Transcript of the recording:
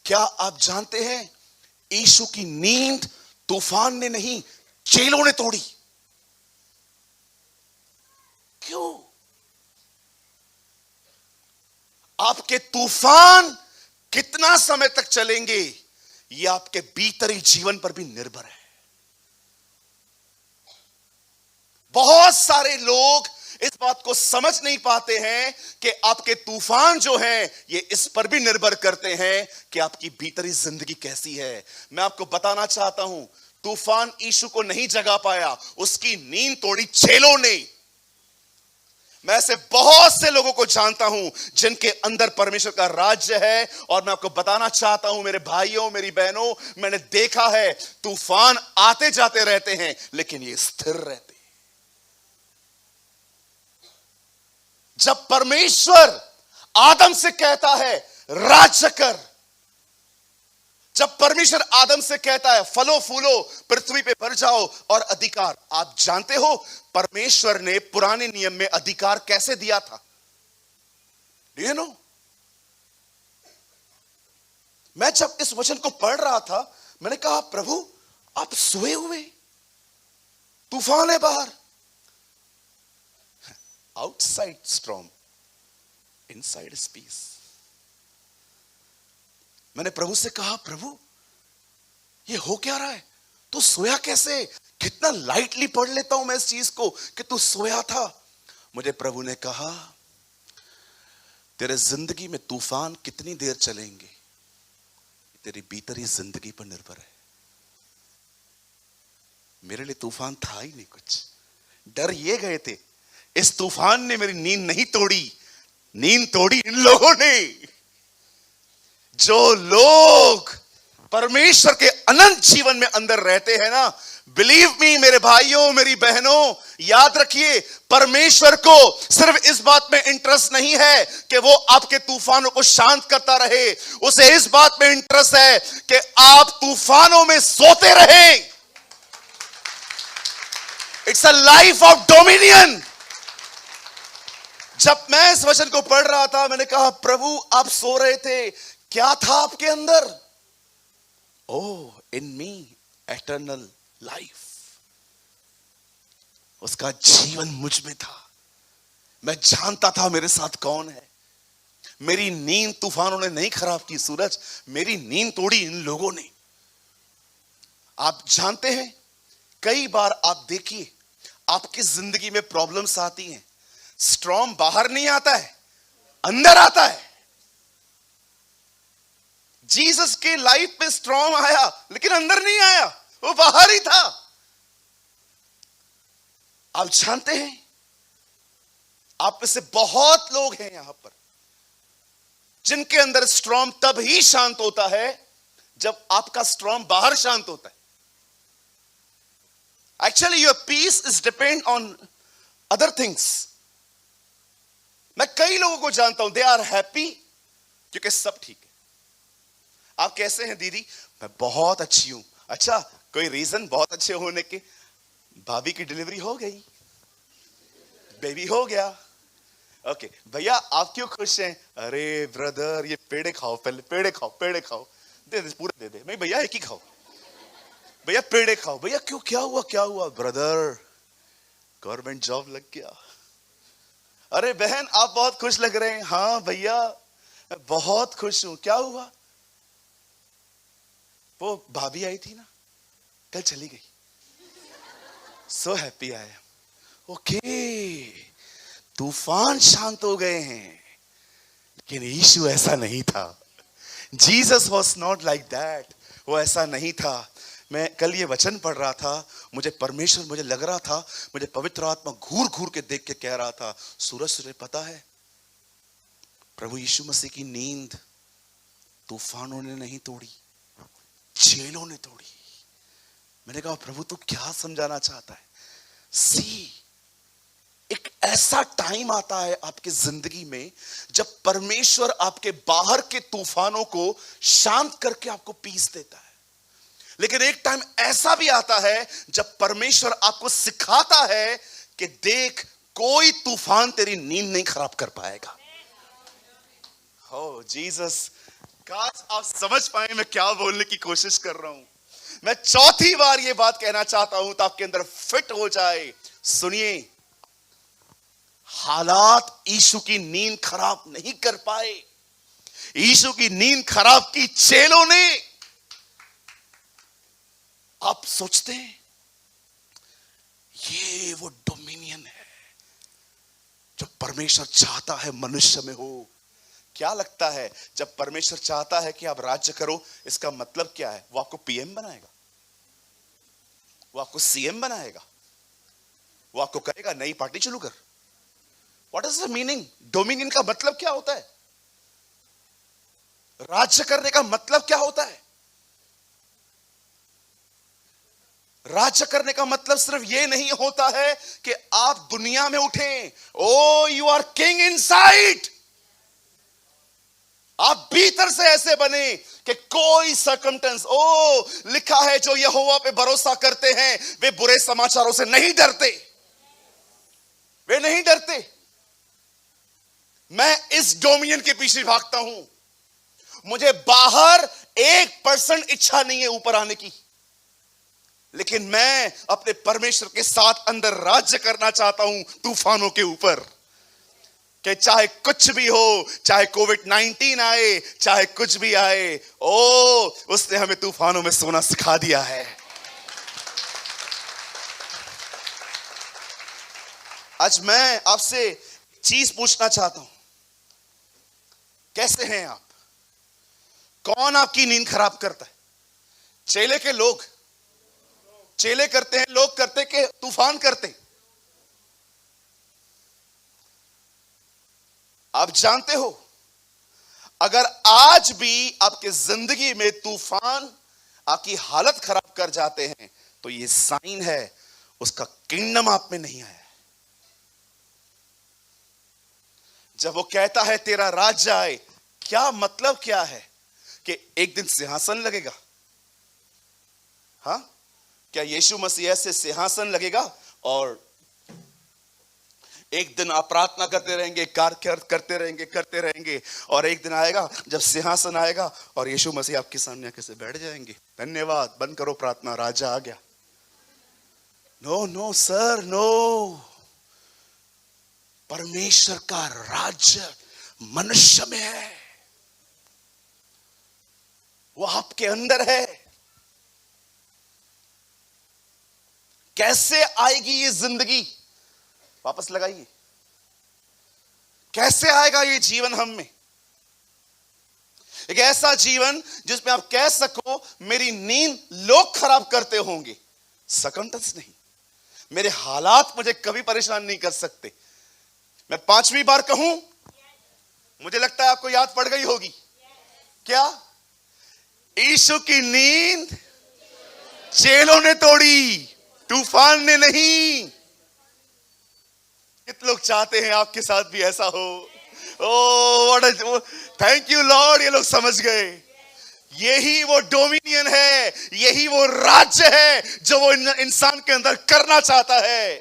क्या आप जानते हैं यीशु की नींद तूफान ने नहीं, चेलों ने तोड़ी। क्यों? आपके तूफान कितना समय तक चलेंगे यह आपके भीतरी जीवन पर भी निर्भर है। बहुत सारे लोग इस बात को समझ नहीं पाते हैं कि आपके तूफान जो हैं ये इस पर भी निर्भर करते हैं कि आपकी भीतरी जिंदगी कैसी है। मैं आपको बताना चाहता हूं, तूफान यीशु को नहीं जगा पाया, उसकी नींद तोड़ी चेलों ने। मैं ऐसे बहुत से लोगों को जानता हूं जिनके अंदर परमेश्वर का राज्य है, और मैं आपको बताना चाहता हूं मेरे भाइयों, मेरी बहनों, मैंने देखा है तूफान आते जाते रहते हैं लेकिन ये स्थिर रहते हैं। जब परमेश्वर आदम से कहता है राज्य कर, जब परमेश्वर आदम से कहता है फलो फूलो पृथ्वी पे भर जाओ और अधिकार, आप जानते हो परमेश्वर ने पुराने नियम में अधिकार कैसे दिया था? Do you know? मैं जब इस वचन को पढ़ रहा था मैंने कहा प्रभु आप सोए हुए, तूफान है बाहर, outside storm, inside is peace. मैंने प्रभु से कहा प्रभु ये हो क्या रहा है? तू सोया कैसे? कितना लाइटली पढ़ लेता हूं मैं इस चीज को कि तू सोया था। मुझे प्रभु ने कहा तेरे जिंदगी में तूफान कितनी देर चलेंगे तेरी भीतरी जिंदगी पर निर्भर है। मेरे लिए तूफान था ही नहीं कुछ, डर ये गए थे इस तूफान ने मेरी नींद नहीं तोड़ी, नींद तोड़ी इन लोगों ने। जो लोग परमेश्वर के अनंत जीवन में अंदर रहते हैं ना, बिलीव मी मेरे भाइयों, मेरी बहनों, याद रखिए परमेश्वर को सिर्फ इस बात में इंटरेस्ट नहीं है कि वो आपके तूफानों को शांत करता रहे, उसे इस बात में इंटरेस्ट है कि आप तूफानों में सोते रहे। It's a life of dominion. जब मैं इस वचन को पढ़ रहा था मैंने कहा प्रभु आप सो रहे थे, क्या था आपके अंदर? ओह इन मी एटर्नल लाइफ, उसका जीवन मुझ में था। मैं जानता था मेरे साथ कौन है। मेरी नींद तूफानों ने नहीं खराब की सूरज, मेरी नींद तोड़ी इन लोगों ने। आप जानते हैं कई बार आप देखिए आपकी जिंदगी में प्रॉब्लम्स आती हैं, स्टॉर्म बाहर नहीं आता है, अंदर आता है। जीसस के लाइफ में स्टॉर्म आया लेकिन अंदर नहीं आया, वो बाहर ही था। आप जानते हैं आप में से बहुत लोग हैं यहां पर जिनके अंदर स्टॉर्म तब ही शांत होता है जब आपका स्टॉर्म बाहर शांत होता है। Actually your peace is depend on other things. मैं कई लोगों को जानता हूं दे आर हैप्पी क्योंकि सब ठीक है। आप कैसे हैं दीदी? मैं बहुत अच्छी हूं। अच्छा कोई रीजन बहुत अच्छे होने के? भाभी की डिलीवरी हो गई, बेबी हो गया। ओके भैया आप क्यों खुश हैं? अरे ब्रदर ये पेड़े खाओ, पहले पेड़े खाओ, पेड़े खाओ, दे दे पूरे दे दे। नहीं भैया एक ही खाओ, भैया पेड़े खाओ। भैया क्यों, क्या हुआ क्या हुआ? ब्रदर गवर्नमेंट जॉब लग गया। अरे बहन आप बहुत खुश लग रहे हैं। हाँ भैया मैं बहुत खुश हूं। क्या हुआ? वो भाभी आई थी ना, कल चली गई। So happy I am. Okay तूफान शांत हो गए हैं लेकिन यीशु ऐसा नहीं था। Jesus was not like that. वो ऐसा नहीं था। मैं कल ये वचन पढ़ रहा था, मुझे लग रहा था, मुझे पवित्र आत्मा घूर घूर के देख के कह रहा था सूरज तुझे पता है प्रभु यीशु मसीह की नींद तूफानों ने नहीं तोड़ी, चेलों ने तोड़ी। मैंने कहा प्रभु तू क्या समझाना चाहता है? सी एक ऐसा टाइम आता है आपकी जिंदगी में जब परमेश्वर आपके बाहर के तूफानों को शांत करके आपको पीस देता है, लेकिन एक टाइम ऐसा भी आता है जब परमेश्वर आपको सिखाता है कि देख कोई तूफान तेरी नींद नहीं खराब कर पाएगा। हो जीसस काश आप समझ पाए मैं क्या बोलने की कोशिश कर रहा हूं। मैं चौथी बार ये बात कहना चाहता हूं तो आपके अंदर फिट हो जाए। सुनिए, हालात यीशु की नींद खराब नहीं कर पाए। यीशु की नींद खराब की चेलों ने। आप सोचते हैं ये वो डोमिनियन है जो परमेश्वर चाहता है मनुष्य में हो। क्या लगता है जब परमेश्वर चाहता है कि आप राज्य करो, इसका मतलब क्या है? वो आपको पीएम बनाएगा, वो आपको सीएम बनाएगा, वो आपको कहेगा नई पार्टी शुरू कर। What is the meaning? Dominion का मतलब क्या होता है? राज्य करने का मतलब क्या होता है? राज्य करने का मतलब सिर्फ यह नहीं होता है कि आप दुनिया में उठें। ओ यू आर किंग इनसाइड। आप भीतर से ऐसे बने कि कोई सर्कमटेंस, लिखा है जो यहोवा पे भरोसा करते हैं वे बुरे समाचारों से नहीं डरते। वे नहीं डरते। मैं इस डोमिनियन के पीछे भागता हूं। मुझे बाहर 1% इच्छा नहीं है ऊपर आने की, लेकिन मैं अपने परमेश्वर के साथ अंदर राज्य करना चाहता हूं तूफानों के ऊपर। कि चाहे कुछ भी हो, चाहे कोविड-19 आए, चाहे कुछ भी आए, उसने हमें तूफानों में सोना सिखा दिया है। आज मैं आपसे चीज पूछना चाहता हूं, कैसे हैं आप? कौन आपकी नींद खराब करता है? चेले के लोग? चेले करते हैं, लोग करते कि तूफान करते? आप जानते हो, अगर आज भी आपके जिंदगी में तूफान आपकी हालत खराब कर जाते हैं तो यह साइन है उसका किंगडम आप में नहीं आया है। जब वो कहता है तेरा राज्य आए, क्या मतलब क्या है? कि एक दिन सिंहासन लगेगा। हाँ, क्या यीशु मसीह से सिंहासन लगेगा और एक दिन आप प्रार्थना करते रहेंगे, कार्य करते रहेंगे और एक दिन आएगा जब सिंहासन आएगा और यीशु मसीह आपके सामने आके से बैठ जाएंगे, धन्यवाद, बंद करो प्रार्थना, राजा आ गया। No no sir, no. परमेश्वर का राज्य मनुष्य में है, वो आपके अंदर है। कैसे आएगी ये जिंदगी? वापस लगाइए, कैसे आएगा ये जीवन हम में? एक ऐसा जीवन जिसमें आप कह सको मेरी नींद लोग खराब करते होंगे, सकमटस नहीं, मेरे हालात मुझे कभी परेशान नहीं कर सकते। मैं 5वीं बार कहूं, मुझे लगता है आपको याद पड़ गई होगी। क्या? यीशु की नींद चेलों ने तोड़ी, तूफान ने नहीं। कितने लोग चाहते हैं आपके साथ भी ऐसा हो? थैंक यू लॉर्ड, ये लोग समझ गए। यही वो डोमिनियन है, यही वो राज्य है जो वो इंसान के अंदर करना चाहता है।